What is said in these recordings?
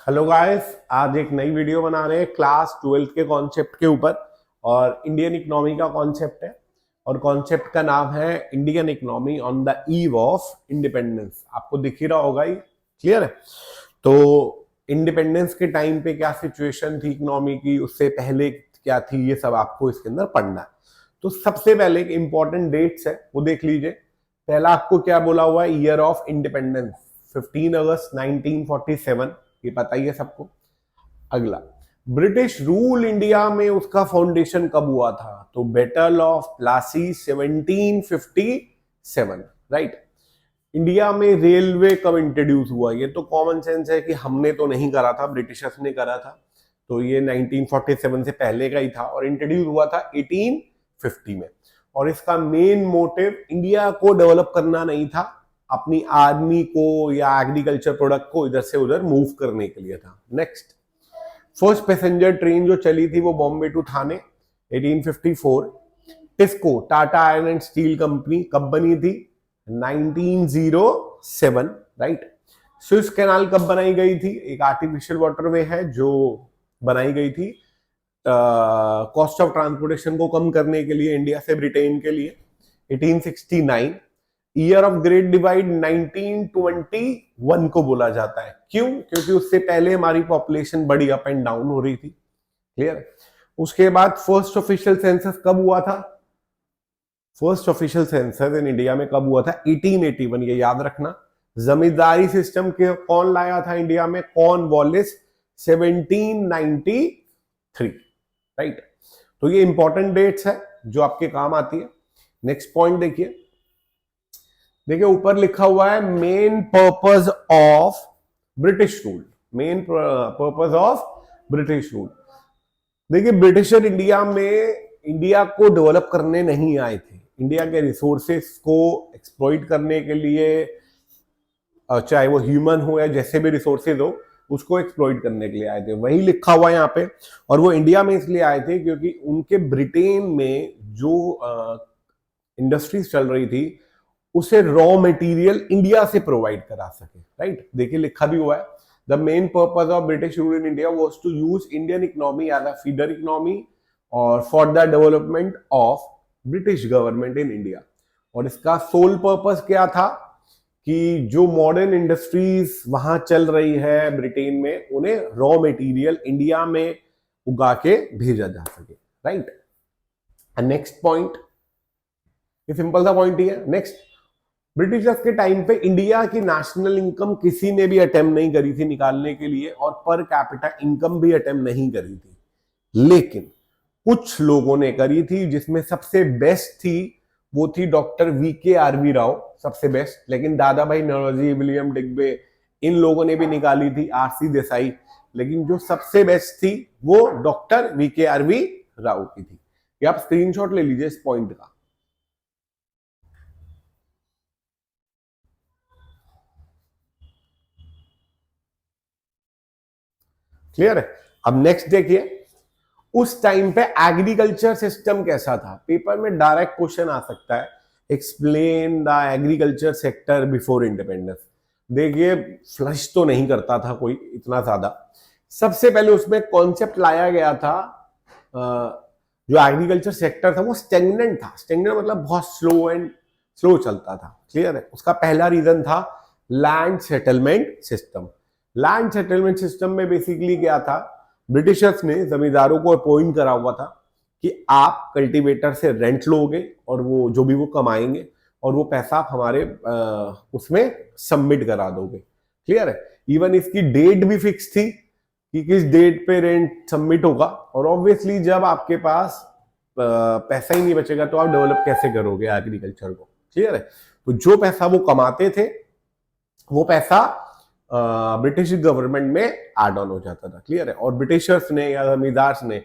Hello guys, आज एक नई वीडियो बना रहे हैं क्लास 12th के कॉन्सेप्ट के ऊपर। और इंडियन इकोनॉमी का कॉन्सेप्ट है और कॉन्सेप्ट का नाम है Indian economy on the eve of independence. आपको दिख ही रहा होगा, ये क्लियर है। तो इंडिपेंडेंस के टाइम पे क्या सिचुएशन थी इकोनॉमी की, उससे पहले क्या थी, ये सब आपको इसके अंदर पढ़ना है। तो सबसे पहले एक इंपॉर्टेंट डेट्स है वो देख लीजिए। पहला आपको क्या बोला हुआ है, ईयर ऑफ इंडिपेंडेंस 15 अगस्त 1947, ये पता ही है सबको। अगला, ब्रिटिश रूल इंडिया में उसका फाउंडेशन कब हुआ था, तो battle of Plassey 1757, right. India में रेलवे कब इंट्रोड्यूस हुआ, ये तो कॉमन सेंस है कि हमने तो नहीं करा था, ब्रिटिशर्स ने करा था। तो ये 1947 से पहले का ही था और इंट्रोड्यूस हुआ था 1850 में। और इसका मेन मोटिव इंडिया को डेवलप करना नहीं था, अपनी आर्मी को या एग्रीकल्चर प्रोडक्ट को इधर से उधर मूव करने के लिए था। नेक्स्ट, फर्स्ट पैसेंजर ट्रेन जो चली थी वो Bombay to Thane 1854। TISCO Tata iron and steel company कब बनी थी, 1907, राइट। स्विस कैनाल कब बनाई गई थी, एक आर्टिफिशियल वाटरवे है जो बनाई गई थी कॉस्ट ऑफ ट्रांसपोर्टेशन को कम करने के लिए इंडिया से ब्रिटेन के लिए, 1869। ईयर ऑफ ग्रेट डिवाइड 1921 को बोला जाता है, क्यों, क्योंकि उससे पहले हमारी पॉपुलेशन बड़ी अप एंड डाउन हो रही थी, क्लियर। उसके बाद फर्स्ट ऑफिशियल सेंसस कब हुआ था, first official census in India में कब हुआ था, 1881, ये याद रखना। जमींदारी सिस्टम के कौन लाया था इंडिया में, कॉर्नवालिस 1793, राइट। तो ये इंपॉर्टेंट डेट्स है जो आपके काम आती है। नेक्स्ट पॉइंट देखिए, ऊपर लिखा हुआ है main purpose of British rule, main purpose of British rule. देखिए, ब्रिटिशर इंडिया को डेवलप करने नहीं आए थे, इंडिया के रिसोर्सेस को एक्सप्लॉइट करने के लिए, चाहे वो ह्यूमन हो या जैसे भी रिसोर्सेज हो, उसको एक्सप्लॉइट करने के लिए आए थे, वही लिखा हुआ है यहाँ पे। और वो इंडिया में इसलिए आए थे क्योंकि उनके ब्रिटेन में जो इंडस्ट्रीज चल रही थी उसे रॉ मटेरियल इंडिया से प्रोवाइड करा सके, राइट। देखिए लिखा भी हुआ है, the main purpose of British rule in India was to use Indian economy as a feeder economy और for the development of British government in India. और इसका सोल पर्पस क्या था कि जो मॉडर्न इंडस्ट्रीज वहां चल रही है ब्रिटेन में, उन्हें रॉ मटेरियल इंडिया में उगा के भेजा जा सके, राइट। नेक्स्ट पॉइंट, ये सिंपल सा पॉइंट ही है। नेक्स्ट, ब्रिटिशर्स के टाइम पे इंडिया की नेशनल इनकम किसी ने भी अटेम्प्ट नहीं करी थी निकालने के लिए, और पर कैपिटा इनकम भी अटेम्प्ट नहीं करी थी, लेकिन कुछ लोगों ने करी थी, जिसमें सबसे बेस्ट थी वो थी डॉक्टर VKRV राव, सबसे बेस्ट। लेकिन दादा भाई नौरोजी, विलियम डिग्बे, इन लोगों ने भी निकाली थी, RC देसाई, लेकिन जो सबसे बेस्ट थी वो डॉक्टर VKRV राव की थी। ये आप स्क्रीनशॉट ले लीजिए इस पॉइंट का। क्लियर है। अब नेक्स्ट देखिए, उस टाइम पे एग्रीकल्चर सिस्टम कैसा था, पेपर में डायरेक्ट क्वेश्चन आ सकता है, explain the agriculture sector before independence. देखिए, फ्लश तो नहीं करता था कोई इतना ज्यादा। सबसे पहले उसमें कॉन्सेप्ट लाया गया था, जो एग्रीकल्चर सेक्टर था वो स्टेगनेंट था। स्टेगनेंट मतलब बहुत स्लो चलता था, क्लियर है। उसका पहला रीजन था land settlement system. Land settlement system में बेसिकली क्या था, ब्रिटिशर्स ने जमींदारों को अपॉइंट करा हुआ था कि आप कल्टीवेटर से रेंट लोगे और वो जो भी वो कमाएंगे और वो पैसा आप हमारे उसमें सबमिट करा दोगे, क्लियर है। इवन इसकी डेट भी फिक्स थी कि किस डेट पे रेंट सबमिट होगा। और ऑब्वियसली जब आपके पास पैसा ही नहीं बचेगा तो आप डेवलप कैसे करोगे एग्रीकल्चर को, क्लियर है। तो जो पैसा वो कमाते थे वो पैसा ब्रिटिश गवर्नमेंट में एड ऑन हो जाता था, क्लियर है। और ब्रिटिशर्स ने या जमींदार ने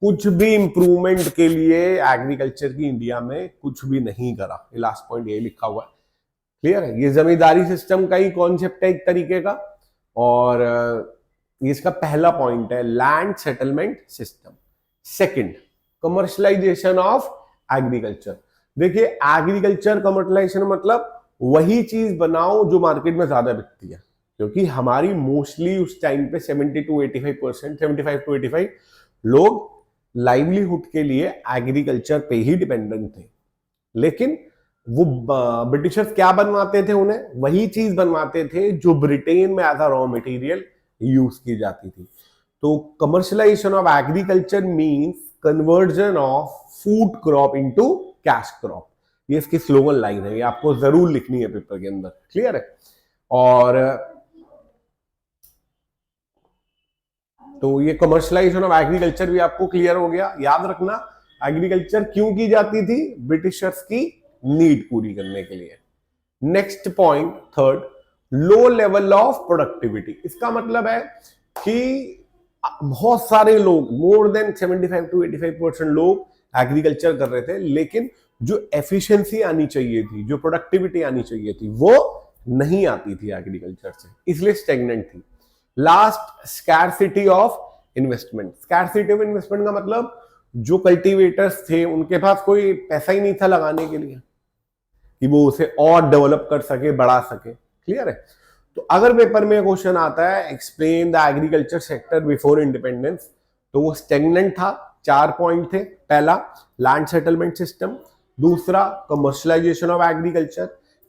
कुछ भी इंप्रूवमेंट के लिए एग्रीकल्चर की इंडिया में कुछ भी नहीं करा। लास्ट पॉइंट ये लिखा हुआ है, क्लियर है। ये जमींदारी सिस्टम का ही कॉन्सेप्ट है एक तरीके का, और ये इसका पहला पॉइंट है land settlement system. Second, commercialisation of agriculture. देखिए, एग्रीकल्चर कमर्शलाइजेशन मतलब वही चीज बनाओ जो मार्केट में ज्यादा बिकती है, क्योंकि हमारी मोस्टली उस टाइम पे 70 टू 85%, 75 टू 85 लोग लाइवलीहुड के लिए एग्रीकल्चर पे ही डिपेंडेंट थे। लेकिन वो ब्रिटिशर्स क्या बनवाते थे, उन्हें वही चीज बनवाते थे जो ब्रिटेन में as a raw material use की जाती थी। तो commercialisation of agriculture means conversion of food crop into cash crop. ये इसकी स्लोगन लाइन है, ये आपको जरूर लिखनी है पेपर के अंदर। क्लियर है? और तो ये कमर्शलाइजेशन ऑफ एग्रीकल्चर भी आपको क्लियर हो गया। याद रखना एग्रीकल्चर क्यों की जाती थी, ब्रिटिशर्स की नीड पूरी करने के लिए। Next point third, low level of productivity. इसका मतलब है कि बहुत सारे लोग, मोर देन 75 टू 85% लोग एग्रीकल्चर कर रहे थे, लेकिन जो एफिशिएंसी आनी चाहिए थी, जो प्रोडक्टिविटी आनी चाहिए थी, वो नहीं आती थी एग्रीकल्चर से, इसलिए स्टेगनेंट थी। Last, scarcity of investment. Scarcity of investment का मतलब जो कल्टीवेटर्स थे उनके पास कोई पैसा ही नहीं था लगाने के लिए कि वो उसे और डेवलप कर सके, बढ़ा सके। क्लियर है? तो अगर पेपर में क्वेश्चन आता है explain the agriculture sector before independence, तो वो स्टेगनेंट था। 4 पॉइंट थे। पहला, लैंड सेटलमेंट सिस्टम। दूसरा, कमर्शलाइजेशन ऑफ एग्रीकल्चर।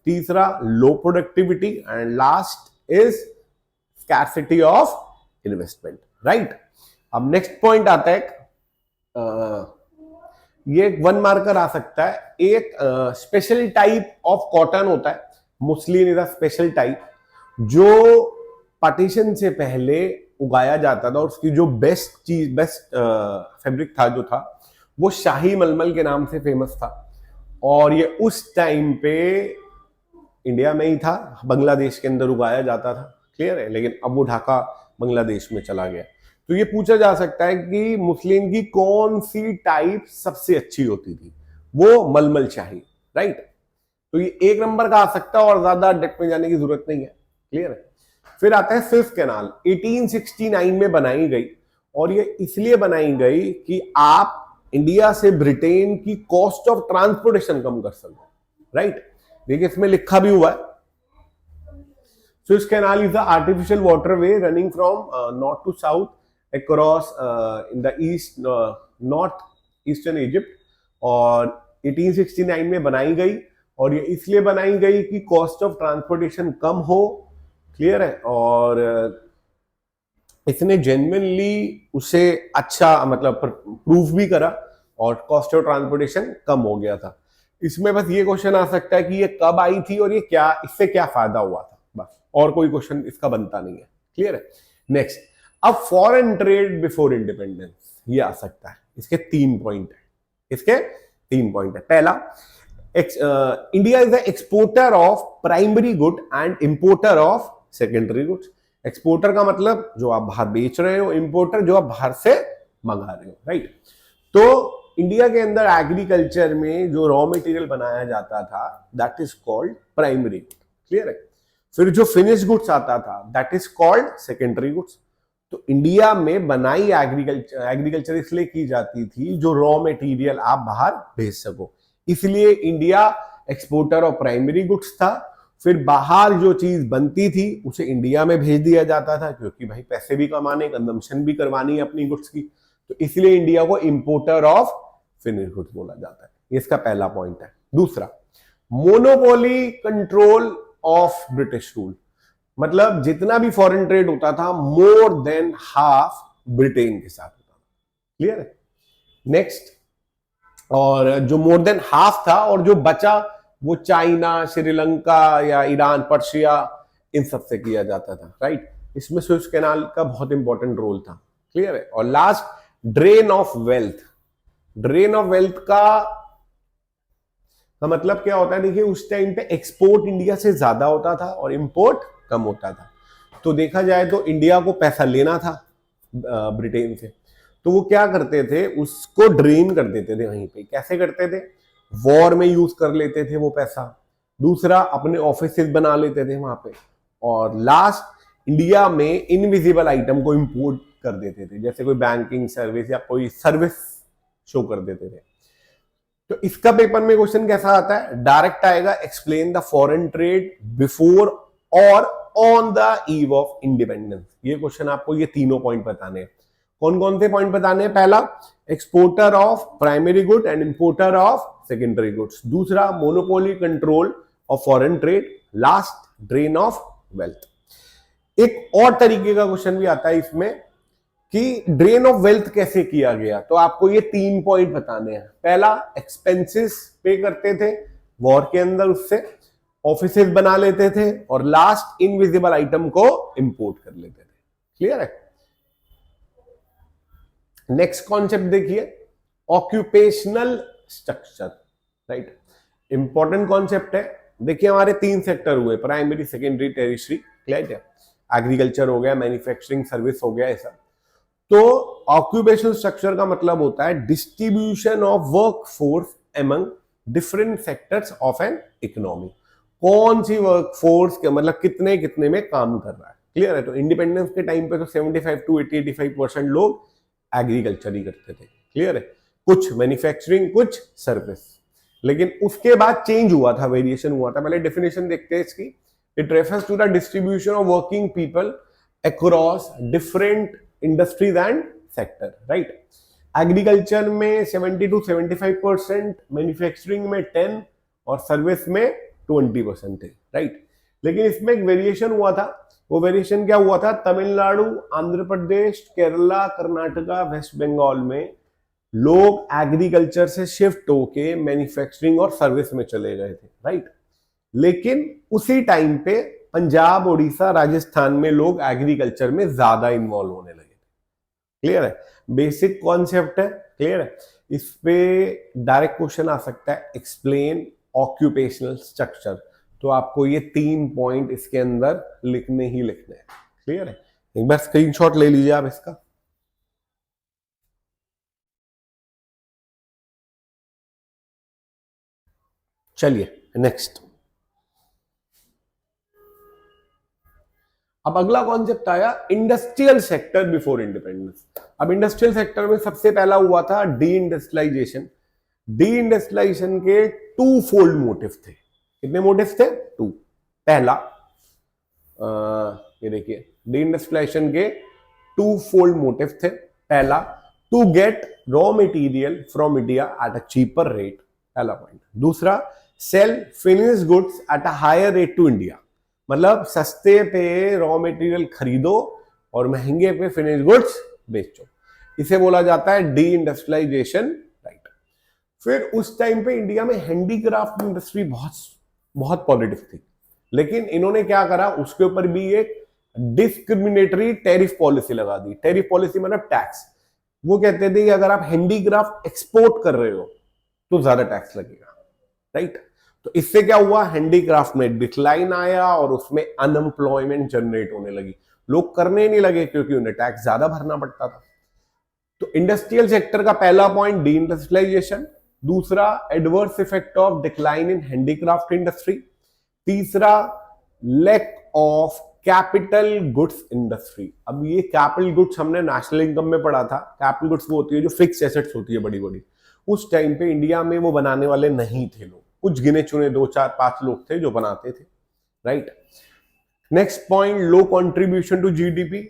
तीसरा, लो productivity. And last is scarcity of investment. Right? अब नेक्स्ट पॉइंट आता है, ये एक 1 मार्कर आ सकता है। एक स्पेशल टाइप ऑफ कॉटन होता है, muslin is a special type, जो पार्टीशन से पहले उगाया जाता था, और उसकी जो बेस्ट फैब्रिक था जो था वो शाही मलमल के नाम से फेमस था। और ये उस टाइम पे इंडिया में ही था, बांग्लादेश के अंदर उगाया जाता था। क्लियर है? लेकिन अब वो ढाका बांग्लादेश में चला गया। तो ये पूछा जा सकता है कि मुस्लिम की कौन सी टाइप सबसे अच्छी होती थी, वो मलमल शाही। राइट? तो ये 1 नंबर का आ सकता है और ज्यादा डेप्थ में जाने की जरूरत नहीं है। क्लियर है? फिर आता है स्विस कैनाल। 1869 में बनाई गई, और ये इसलिए बनाई गई कि आप इंडिया से ब्रिटेन की कॉस्ट ऑफ ट्रांसपोर्टेशन कम कर सको। राइट? देखिए इसमें लिखा भी हुआ है, Suez Canal is the artificial waterway running from north to south across in the east north eastern Egypt, और 1869 में बनाई गई, और ये इसलिए बनाई गई कि कॉस्ट ऑफ ट्रांसपोर्टेशन कम हो। क्लियर है? और इसने जेन्युइनली उसे अच्छा मतलब प्रूफ भी करा, और कॉस्ट ऑफ ट्रांसपोर्टेशन कम हो गया था। इसमें बस ये क्वेश्चन आ सकता है कि ये कब आई थी और ये क्या, इससे क्या फायदा हुआ था, बस, और कोई क्वेश्चन इसका बनता नहीं है। क्लियर है? नेक्स्ट, अब फॉरेन ट्रेड बिफोर इंडिपेंडेंस, ये आ सकता है। इसके 3 पॉइंट है, इसके 3 पॉइंट है। पहला, India is the exporter of primary good and importer of secondary goods. Exporter का मतलब जो आप बाहर बेच रहे हो, इंपोर्टर जो आप बाहर से मंगा रहे हो। राइट? तो इंडिया के अंदर एग्रीकल्चर में जो रॉ मटेरियल बनाया जाता था that is called primary good. Clear है? फिर जो फिनिश गुड्स आता था that is called secondary goods. तो इंडिया में बनाई एग्रीकल्चर इसलिए की जाती थी जो रॉ मटेरियल आप बाहर भेज सको, इसलिए India exporter of primary goods था। फिर बाहर जो चीज बनती थी उसे इंडिया में भेज दिया जाता था, क्योंकि भाई पैसे भी कमाने, कंजम्पशन भी करवानी है अपनी गुड्स की, तो इसलिए इंडिया को इंपोर्टर ऑफ फिनिश गुड्स बोला जाता है। ये इसका पहला पॉइंट है। दूसरा, monopoly control of British rule, मतलब जितना भी फॉरेन ट्रेड होता था मोर देन हाफ ब्रिटेन के साथ होता था। क्लियर है? नेक्स्ट, और जो मोर देन हाफ था और जो बचा वो चाइना, श्रीलंका या ईरान, पर्शिया, इन सब से किया जाता था। राइट? इसमें सुएज कैनाल का बहुत इंपॉर्टेंट रोल था। क्लियर है? और last, drain of wealth. Drain of wealth का मतलब क्या होता है? देखिए उस टाइम पे एक्सपोर्ट इंडिया से ज्यादा होता था और इंपोर्ट कम होता था। तो देखा जाए तो इंडिया को पैसा लेना था ब्रिटेन से, तो वो क्या करते थे, उसको ड्रेन कर देते थे वहीं पे। कैसे करते थे? वॉर में यूज कर लेते थे वो पैसा। दूसरा, अपने ऑफिसेज बना लेते थे वहां पे। और लास्ट, इंडिया में इनविजिबल आइटम को इंपोर्ट कर देते थे, जैसे कोई बैंकिंग सर्विस या कोई सर्विस शो कर देते थे। तो इसका पेपर में क्वेश्चन कैसा आता है? डायरेक्ट आएगा, explain the foreign trade before और on the eve of independence. ये क्वेश्चन आपको ये तीनों पॉइंट बताने हैं। कौन कौन से पॉइंट बताने हैं? पहला, exporter of primary good and importer of secondary goods. दूसरा, monopoly control of foreign trade. Last, drain of wealth. एक और तरीके का क्वेश्चन भी आता है इसमें कि ड्रेन ऑफ वेल्थ कैसे किया गया, तो आपको ये 3 पॉइंट बताने हैं। पहला, एक्सपेंसेस पे करते थे वॉर के अंदर, उससे ऑफिसेस बना लेते थे, और लास्ट, इनविजिबल आइटम को इंपोर्ट कर लेते थे। क्लियर है? नेक्स्ट कॉन्सेप्ट देखिए, occupational structure. Right, important concept है। देखिए हमारे 3 सेक्टर हुए, प्राइमरी, सेकेंडरी, टेरिटरी। क्लियर है? एग्रीकल्चर हो गया, मैन्युफैक्चरिंग, सर्विस हो गया, ऐसा। तो ऑक्यूपेशनल स्ट्रक्चर का मतलब होता है distribution of work force among different sectors of an economy. कौन सी वर्क फोर्स के मतलब कितने कितने में काम कर रहा है। क्लियर है? तो इंडिपेंडेंस के टाइम पे तो 75 to 80-85% लोग एग्रीकल्चर ही करते थे। क्लियर है? कुछ मैन्युफैक्चरिंग, कुछ सर्विस। लेकिन उसके बाद चेंज हुआ था, वेरिएशन हुआ था। पहले डेफिनेशन देखते हैं इसकी। It refers to the distribution of working people across different industries and sector. Right, agriculture में 70 to 75%, मैन्युफैक्चरिंग में 10 और सर्विस में 20% थे। राइट, लेकिन इसमें एक वेरिएशन हुआ था। वो वेरिएशन क्या हुआ था? तमिलनाडु, आंध्र प्रदेश, केरला, कर्नाटका, वेस्ट बंगाल में लोग एग्रीकल्चर से शिफ्ट होके मैन्युफैक्चरिंग और सर्विस में चले गए थे। राइट, लेकिन उसी टाइम पे पंजाब, उड़ीसा, राजस्थान में लोग एग्रीकल्चर में ज्यादा इन्वॉल्व होने लगे। क्लियर है? बेसिक कॉन्सेप्ट है। क्लियर है? इस पे डायरेक्ट क्वेश्चन आ सकता है, एक्सप्लेन ऑक्यूपेशनल स्ट्रक्चर। तो आपको ये 3 पॉइंट इसके अंदर लिखने ही लिखने हैं। क्लियर है? एक बार स्क्रीनशॉट ले लीजिए आप इसका। चलिए नेक्स्ट। अब अगला कॉन्सेप्ट आया इंडस्ट्रियल सेक्टर बिफोर इंडिपेंडेंस। अब इंडस्ट्रियल सेक्टर में सबसे पहला हुआ था डी इंडस्ट्रियलाइजेशन। डी इंडस्ट्रियलाइजेशन के 2 फोल्ड मोटिव थे। कितने मोटिव थे? 2। पहला, ये देखिए, डी इंडस्ट्रियलाइजेशन के 2 फोल्ड मोटिव थे। पहला, to get raw material from India at a cheaper rate. पहला पॉइंट। दूसरा, sell finish goods at a higher rate to India. मतलब सस्ते पे रॉ मटेरियल खरीदो और महंगे पे फिनिश गुड्स बेचो। इसे बोला जाता है डी इंडस्ट्रियलाइजेशन। राइट, फिर उस टाइम पे इंडिया में हैंडीक्राफ्ट इंडस्ट्री बहुत पॉजिटिव थी, लेकिन इन्होंने क्या करा, उसके ऊपर भी एक डिस्क्रिमिनेटरी टैरिफ पॉलिसी लगा दी। टैरिफ पॉलिसी मतलब टैक्स। वो कहते थे कि अगर आप हैंडीक्राफ्ट एक्सपोर्ट कर रहे हो तो ज्यादा टैक्स लगेगा। राइट, तो इससे क्या हुआ, हैंडीक्राफ्ट में डिक्लाइन आया और उसमें अनएम्प्लॉयमेंट जनरेट होने लगी। लोग करने नहीं लगे क्योंकि उन्हें टैक्स ज्यादा भरना पड़ता था। तो इंडस्ट्रियल सेक्टर का पहला पॉइंट डी इंडस्ट्रियलाइजेशन। दूसरा, adverse effect of decline in handicraft industry. तीसरा, lack of capital goods industry. अब ये कैपिटल गुड्स हमने नेशनल इनकम में पढ़ा था। कैपिटल गुड्स वो होती है जो फिक्स एसेट्स होती है बड़ी बड़ी। उस टाइम पे इंडिया में वो बनाने वाले नहीं थे लोग, कुछ गिने चुने 2, 4, 5 लोग थे जो बनाते थे। Right, next point, low contribution to GDP.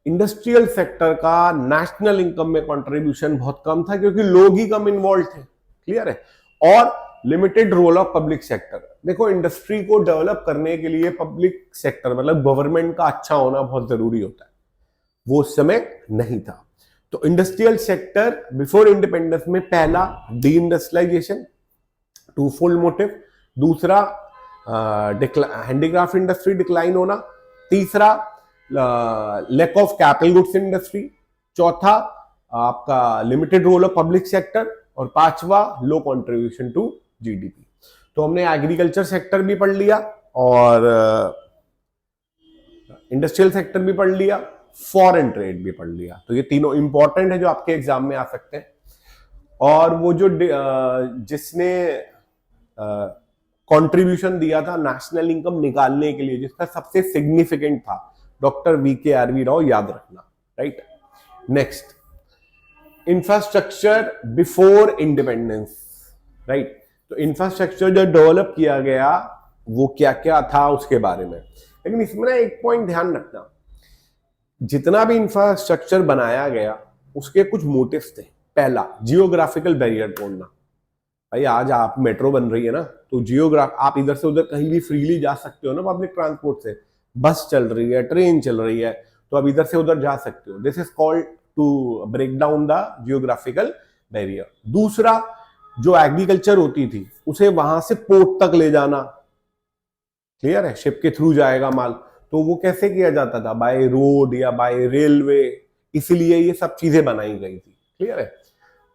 Industrial sector का नेशनल इनकम में कंट्रीब्यूशन बहुत कम था क्योंकि लोग ही कम इन्वॉल्व थे। क्लियर है? और limited role of public sector. देखो, इंडस्ट्री को डेवलप करने के लिए पब्लिक सेक्टर मतलब गवर्नमेंट का अच्छा होना बहुत जरूरी होता है, वो उस समय नहीं था। तो इंडस्ट्रियल सेक्टर बिफोर इंडिपेंडेंस में पहला डी इंडस्ट्रियलाइजेशन, 2 फोल्ड मोटिव। दूसरा, हैंडीक्राफ्ट इंडस्ट्री डिक्लाइन होना। तीसरा, lack of capital goods industry. चौथा, आपका limited role of public sector. और पांचवा, लो कंट्रीब्यूशन टू जीडीपी। तो हमने एग्रीकल्चर सेक्टर भी पढ़ लिया और इंडस्ट्रियल सेक्टर भी पढ़ लिया, फॉरेन ट्रेड भी पढ़ लिया। तो ये तीनों इंपॉर्टेंट है जो आपके एग्जाम में आ सकते हैं। और वो जो जिसने कंट्रीब्यूशन दिया था नेशनल इनकम निकालने के लिए, जिसका सबसे सिग्निफिकेंट था, डॉक्टर VKRV राव, याद रखना। Right, next, infrastructure before independence. Right, तो इंफ्रास्ट्रक्चर जो डेवलप किया गया वो क्या क्या था उसके बारे में। लेकिन इसमें ना एक पॉइंट ध्यान रखना, जितना भी इंफ्रास्ट्रक्चर बनाया गया उसके कुछ मोटिव्स थे। पहला, जियोग्राफिकल बैरियर तोड़ना। भाई आज आप मेट्रो बन रही है ना, तो जियोग्राफ आप इधर से उधर कहीं भी फ्रीली जा सकते हो ना पब्लिक ट्रांसपोर्ट से। बस चल रही है, ट्रेन चल रही है, तो आप इधर से उधर जा सकते हो। This is called to break down the geographical barrier. दूसरा, जो एग्रीकल्चर होती थी उसे वहां से पोर्ट तक ले जाना, क्लियर है, शिप के थ्रू जाएगा माल, तो वो कैसे किया जाता था, बाय रोड या बाय रेलवे, इसलिए ये सब चीजें बनाई गई थी, क्लियर है।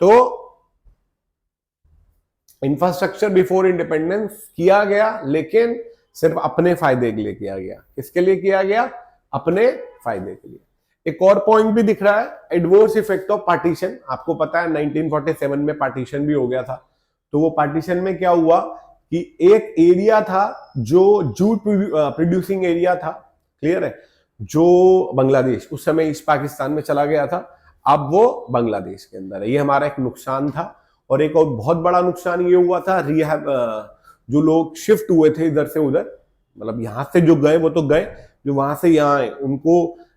तो इंफ्रास्ट्रक्चर बिफोर इंडिपेंडेंस किया गया, लेकिन सिर्फ अपने फायदे के लिए किया गया। किसके लिए किया गया, अपने फायदे के लिए। एक और पॉइंट भी दिख रहा है, एडवर्स इफेक्ट ऑफ पार्टीशन। आपको पता है 1947 में पार्टीशन भी हो गया था। तो वो पार्टीशन में क्या हुआ कि एक एरिया था जो जूट प्रोड्यूसिंग एरिया था, क्लियर है, जो बांग्लादेश उस समय ईस्ट पाकिस्तान में चला गया था, अब वो बांग्लादेश के अंदर है। ये हमारा एक नुकसान था। और एक और बहुत बड़ा नुकसान ये हुआ था, रिहैब, जो लोग शिफ्ट हुए थे इधर से उधर, मतलब यहां से जो गए वो तो गए, जो वहां से यहाँ आए उनको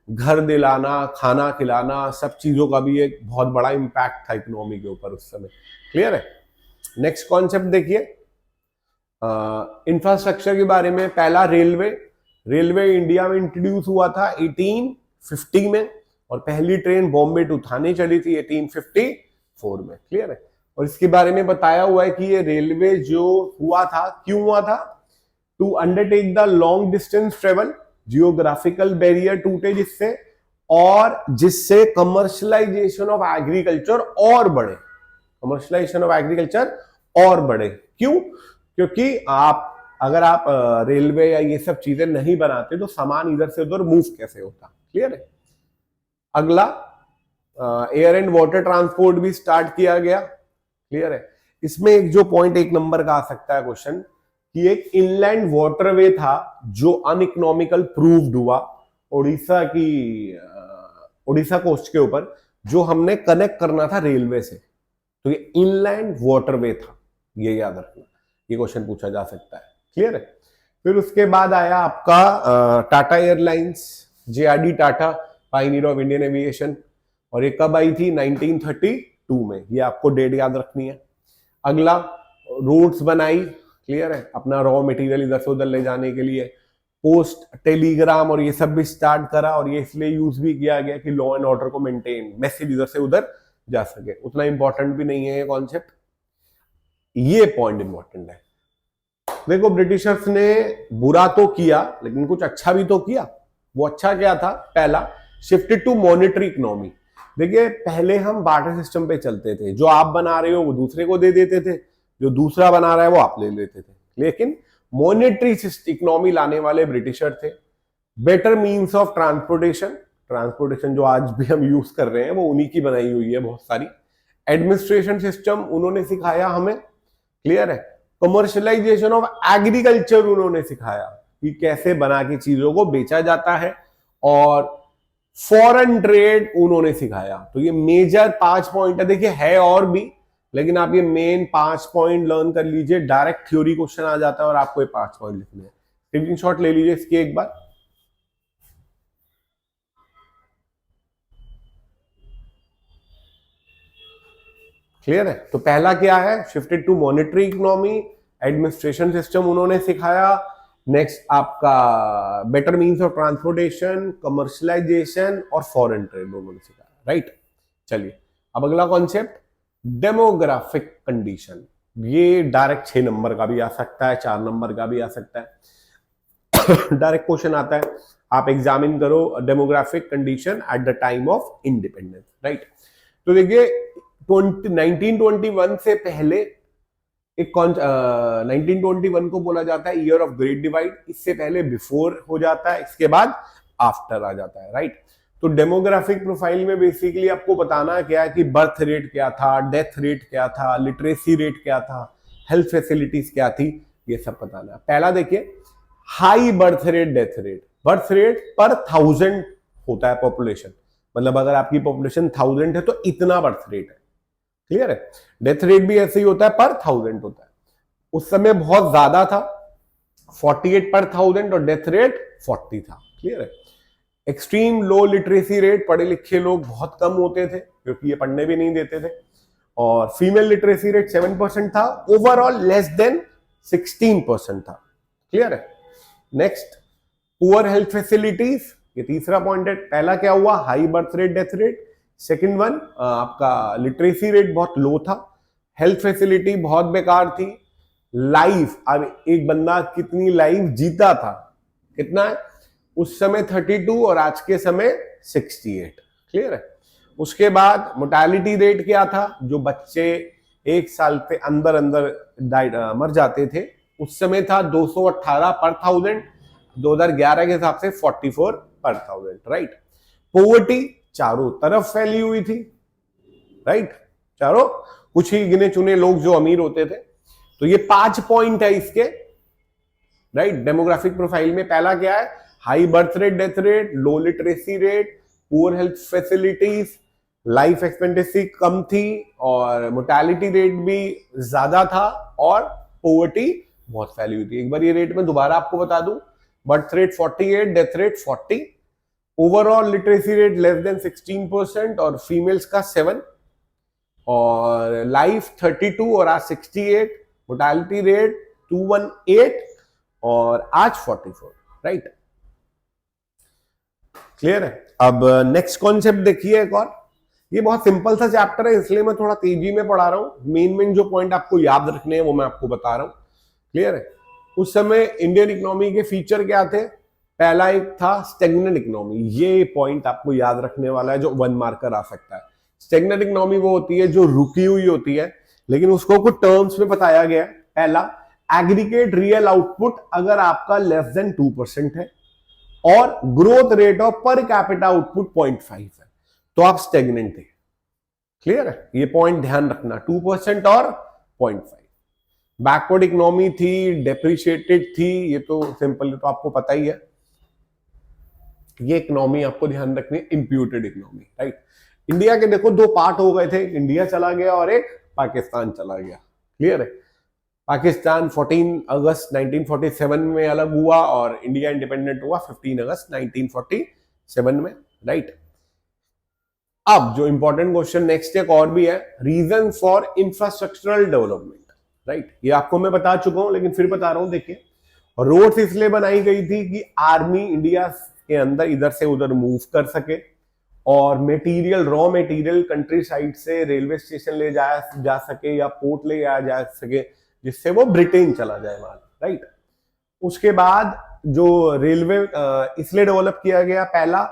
घर दिलाना, खाना खिलाना, सब चीजों का भी एक बहुत बड़ा इंपैक्ट था इकोनॉमी के ऊपर उस समय, क्लियर है। नेक्स्ट कॉन्सेप्ट देखिए, इंफ्रास्ट्रक्चर के बारे में। पहला, रेलवे। रेलवे इंडिया में इंट्रोड्यूस हुआ था 1850 में, और पहली ट्रेन बॉम्बे टू थाने चली थी 1854 में, क्लियर है। और इसके बारे में बताया हुआ है कि ये रेलवे जो हुआ था, क्यों हुआ था, to undertake the long distance travel, geographical barrier टूटे जिससे, और जिससे कमर्शलाइजेशन ऑफ एग्रीकल्चर और बढ़े, कमर्शलाइजेशन ऑफ एग्रीकल्चर और बढ़े। क्यों, क्योंकि अगर आप रेलवे या ये सब चीजें नहीं बनाते तो सामान इधर से उधर मूव कैसे होता, क्लियर है। अगला, एयर एंड वाटर ट्रांसपोर्ट भी स्टार्ट किया गया, क्लियर है। इसमें एक जो पॉइंट 1 नंबर का आ सकता है क्वेश्चन, कि एक इनलैंड वाटरवे था जो अनइकोनॉमिकल प्रूव्ड हुआ उड़ीसा कोस्ट के ऊपर, जो हमने कनेक्ट करना था रेलवे से, तो ये इनलैंड वाटरवे था, ये याद रखना, ये क्वेश्चन पूछा जा सकता है, क्लियर है। फिर उसके बाद आया आपका Tata airlines, JRD Tata, Pioneer of Indian aviation, और ये कब आई थी, 1932 में, ये आपको डेट याद रखनी है। अगला, रोड्स बनाई, क्लियर है, अपना रॉ मटेरियल इधर से उधर ले जाने के लिए। पोस्ट टेलीग्राम और ये सब भी स्टार्ट करा, और ये इसलिए यूज भी किया गया कि लॉ एंड ऑर्डर को मेंटेन, मैसेज इधर से उधर जा सके। उतना इंपॉर्टेंट भी नहीं है ये कॉन्सेप्ट, ये पॉइंट इंपॉर्टेंट है। देखो, ब्रिटिशर्स ने बुरा तो किया लेकिन कुछ अच्छा भी तो किया। वो अच्छा क्या था, पहला, शिफ्टेड टू मॉनेटरी इकोनॉमी। देखिए, पहले हम बार्टर सिस्टम पे चलते थे, जो आप बना रहे हो वो दूसरे को दे देते थे, जो दूसरा बना रहा है वो आप ले लेते थे। लेकिन मॉनेटरी इकोनॉमी लाने वाले ब्रिटिशर थे। बेटर मीन्स ऑफ ट्रांसपोर्टेशन जो आज भी हम यूज कर रहे हैं वो उन्हीं की बनाई हुई है बहुत सारी। एडमिनिस्ट्रेशन सिस्टम उन्होंने सिखाया हमें, क्लियर है। कमर्शलाइजेशन ऑफ एग्रीकल्चर उन्होंने सिखाया कि कैसे बना के चीजों को बेचा जाता है, और फॉरेन ट्रेड उन्होंने सिखाया। तो ये मेजर 5 पॉइंट है। देखिए, है और भी, लेकिन आप ये मेन 5 पॉइंट लर्न कर लीजिए, डायरेक्ट थ्योरी क्वेश्चन आ जाता है और आपको ये 5 पॉइंट लिखने हैं। स्क्रीनशॉट ले लीजिए इसकी एक बार। क्लियर है। तो पहला क्या है, shifted to monetary economy, administration system उन्होंने सिखाया। नेक्स्ट आपका better means of transportation, commercialisation और फॉरेन ट्रेड उन्होंने सिखाया, राइट। चलिए, अब अगला कॉन्सेप्ट, डेमोग्राफिक कंडीशन। ये डायरेक्ट 6 नंबर का भी आ सकता है, 4 नंबर का भी आ सकता है। डायरेक्ट क्वेश्चन आता है, आप एग्जामिन करो demographic condition at the time of independence, right. तो देखिए, 1921 से पहले एक 1921 को बोला जाता है ईयर ऑफ ग्रेट डिवाइड। इससे पहले बिफोर हो जाता है, इसके बाद आफ्टर आ जाता है, राइट। तो डेमोग्राफिक प्रोफाइल में बेसिकली आपको बताना क्या है कि बर्थ रेट क्या था, डेथ रेट क्या था, लिटरेसी रेट क्या था, हेल्थ फैसिलिटीज क्या थी, ये सब बताना। पहला देखिए, high birth rate, death rate. Birth rate पर 1000 होता है पॉपुलेशन, मतलब अगर आपकी पॉपुलेशन 1000 है तो इतना बर्थ रेट है, क्लियर है। डेथ रेट भी ऐसे ही होता है, पर 1000 होता है। उस समय बहुत ज्यादा था, 48 पर 1000 और डेथ रेट 40 था। क्लियर है। एक्सट्रीम लो लिटरेसी रेट, पढ़े लिखे लोग बहुत कम होते थे क्योंकि ये पढ़ने भी नहीं देते थे। और फीमेल लिटरेसी रेट 7% था। ओवरऑल लेस देन 16% था। क्लियर है। नेक्स्ट, पुअर हेल्थ फैसिलिटीज, ये तीसरा पॉइंट है। पहला क्या हुआ, high birth rate death rate. Second one आपका लिटरेसी रेट बहुत लो था, हेल्थ फैसिलिटी बहुत बेकार थी। लाइफ, अब एक बंदा कितनी लाइफ जीता था, कितना है उस समय 32 और आज के समय 68। क्लियर है। उसके बाद मोर्टेलिटी रेट क्या था, जो बच्चे एक साल के अंदर अंदर मर जाते थे उस समय था 218 पर 1000, 2011 के हिसाब से 44 पर 1000। राइट। पॉवर्टी चारों तरफ फैली हुई थी। राइट। चारों, कुछ ही गिने चुने लोग जो अमीर होते थे। तो ये 5 पॉइंट है इसके। राइट। डेमोग्राफिक प्रोफाइल में पहला क्या है, high birth rate death rate, low literacy rate, poor health facilities, life expectancy कम थी और मोर्टेलिटी रेट भी ज्यादा था और पॉवर्टी बहुत फैली हुई थी। एक बार ये रेट में दोबारा आपको बता दूं, birth rate 48, death rate 40, overall literacy rate less than 16% और फीमेल्स का 7 और लाइफ 32 और आज 68, मोर्टेलिटी रेट 218 और आज 44। राइट। क्लियर है। अब नेक्स्ट कॉन्सेप्ट देखिए एक और, ये बहुत सिंपल सा चैप्टर है इसलिए मैं थोड़ा तेजी में पढ़ा रहा हूं। मेन जो पॉइंट आपको याद रखने हैं वो मैं आपको बता रहा हूं। क्लियर है। उस समय इंडियन इकोनॉमी के फीचर क्या थे, पहला एक था स्टेगनेंट इकोनॉमी। ये पॉइंट आपको याद रखने वाला है जो 1 मार्कर आ सकता है। स्टेगनेंट इकोनॉमी वो होती है जो रुकी हुई होती है, लेकिन उसको कुछ टर्म्स में बताया गया है। पहला, एग्रीगेट रियल आउटपुट अगर आपका लेस देन 2% है और growth rate of per capita output 0.5 है तो आप स्टेगनेंट थे। क्लियर है। ये पॉइंट ध्यान रखना, 2% और 0.5। बैकवर्ड इकोनॉमी थी, डेप्रिशिएटेड थी, ये तो सिंपल तो आपको पता ही है। ये इकोनॉमी आपको ध्यान रखनी है, इंप्यूटेड इकोनॉमी। राइट। इंडिया के देखो 2 पार्ट हो गए थे, एक इंडिया चला गया और एक पाकिस्तान चला गया। क्लियर है। पाकिस्तान 14 अगस्त 1947 में अलग हुआ और इंडिया इंडिपेंडेंट हुआ 15 अगस्त 1947 में। राइट। अब जो इंपॉर्टेंट क्वेश्चन नेक्स्ट एक और भी है, reason for infrastructural development. Right. ये आपको मैं बता चुका हूं लेकिन फिर बता रहा हूं। देखिए, रोड्स इसलिए बनाई गई थी कि आर्मी इंडिया के अंदर इधर से उधर मूव कर सके और material, raw material country side से रेलवे स्टेशन ले जाया जा सके या पोर्ट ले जाया जा सके जिससे वो ब्रिटेन चला जाए माल। राइट। उसके बाद जो रेलवे इसलिए डेवलप किया गया, पहला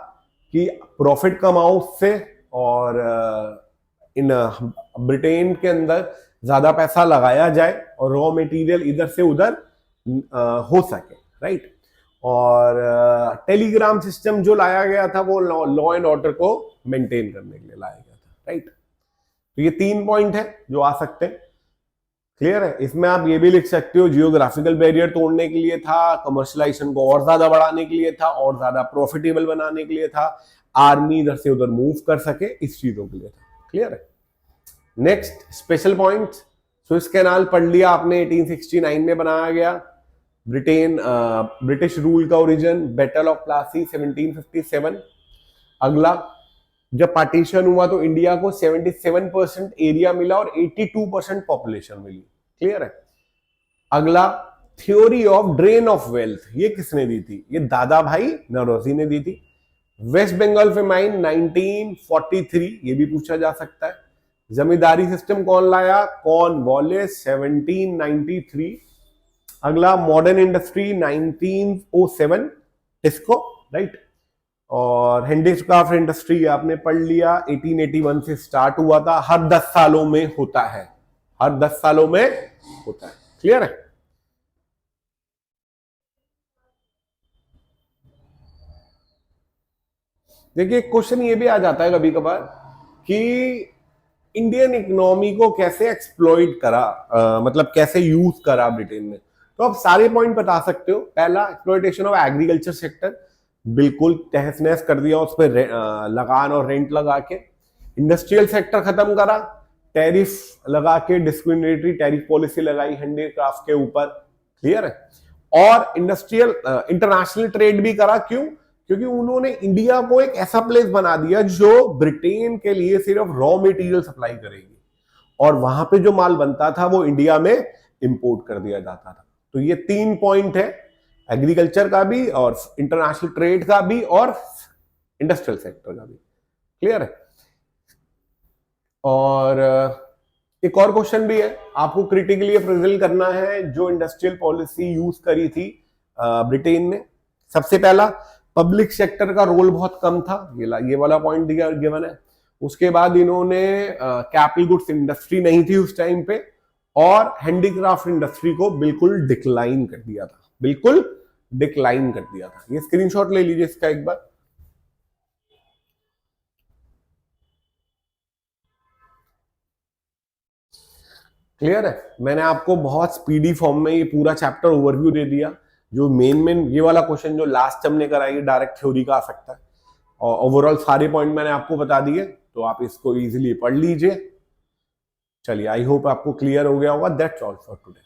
कि प्रॉफिट कमाओ उससे और इन ब्रिटेन के अंदर ज्यादा पैसा लगाया जाए और रॉ मटेरियल इधर से उधर हो सके। राइट। और टेलीग्राम सिस्टम जो लाया गया था वो लॉ एंड ऑर्डर को मेंटेन करने के लिए लाया गया था। राइट। तो ये 3 पॉइंट है जो आ सकते हैं। क्लियर है। इसमें आप ये भी लिख सकते हो, जियोग्राफिकल बैरियर तोड़ने के लिए था, कमर्शलाइजेशन को और ज्यादा बढ़ाने के लिए था और ज्यादा प्रॉफिटेबल बनाने के लिए था, आर्मी इधर से उधर मूव कर सके, इस चीजों के लिए था। क्लियर है। Next, special point, Swiss canal पढ़ लिया आपने, 1869 में बनाया गया। ब्रिटिश रूल का ओरिजिन, बैटल ऑफ प्लासी 1757। अगला, जब पार्टीशन हुआ तो इंडिया को 77% एरिया मिला और 82% पॉपुलेशन मिली। क्लियर है। अगला, theory of drain of wealth, ये किसने दी थी, ये दादा भाई नौरोजी ने दी थी। वेस्ट बंगाल फेमाइन 1943, ये भी पूछा जा सकता है। जमींदारी सिस्टम कौन लाया, कॉर्नवालिस 1793। अगला, मॉडर्न इंडस्ट्री 1907, टिस्को। राइट। और हैंडीक्राफ्ट इंडस्ट्री आपने पढ़ लिया, 1881 से स्टार्ट हुआ था, हर 10 सालों में होता है, हर 10 सालों में होता है। क्लियर है। देखिए, क्वेश्चन ये भी आ जाता है कभी कभार कि इंडियन इकोनॉमी को कैसे एक्सप्लॉइट करा, मतलब कैसे यूज करा ब्रिटेन ने। तो आप सारे पॉइंट बता सकते हो। पहला, एक्सप्लॉइटेशन ऑफ एग्रीकल्चर सेक्टर, बिल्कुल तहस नहस कर दिया उस पर लगान और रेंट लगा के। इंडस्ट्रियल सेक्टर खत्म करा, टैरिफ लगा के डिस्क्रिमिनेटरी टैरिफ पॉलिसी लगाई हैंडीक्राफ्ट के ऊपर। क्लियर है। और इंडस्ट्रियल इंटरनेशनल ट्रेड भी करा। क्यों? क्योंकि उन्होंने इंडिया को एक ऐसा प्लेस बना दिया जो ब्रिटेन के लिए सिर्फ रॉ मटेरियल सप्लाई करेगी, और वहां पे जो माल बनता था वो इंडिया में इंपोर्ट कर दिया जाता था। तो ये 3 पॉइंट है, एग्रीकल्चर का भी और इंटरनेशनल ट्रेड का भी और इंडस्ट्रियल सेक्टर का भी। क्लियर है? और एक और क्वेश्चन भी है, आपको क्रिटिकली अप्रेजल करना है जो इंडस्ट्रियल पॉलिसी यूज करी थी ब्रिटेन ने। सबसे पहला, पब्लिक सेक्टर का रोल बहुत कम था, ये वाला पॉइंट दिया गिवन है। उसके बाद इन्होंने कैपिटल गुड्स इंडस्ट्री नहीं थी उस टाइम पे, और हैंडीक्राफ्ट इंडस्ट्री को बिल्कुल डिक्लाइन कर दिया था, बिल्कुल डिक्लाइन कर दिया था। ये स्क्रीनशॉट ले लीजिए इसका एक बार। क्लियर है? मैंने आपको बहुत स्पीडी फॉर्म में ये पूरा चैप्टर ओवरव्यू दे दिया। जो मेन ये वाला क्वेश्चन जो लास्ट हमने करा, ये डायरेक्ट थ्योरी का आ सकता है, और ओवरऑल सारे पॉइंट मैंने आपको बता दिए, तो आप इसको इजीली पढ़ लीजिए। चलिए, आई होप आपको क्लियर हो गया होगा। That's all for today.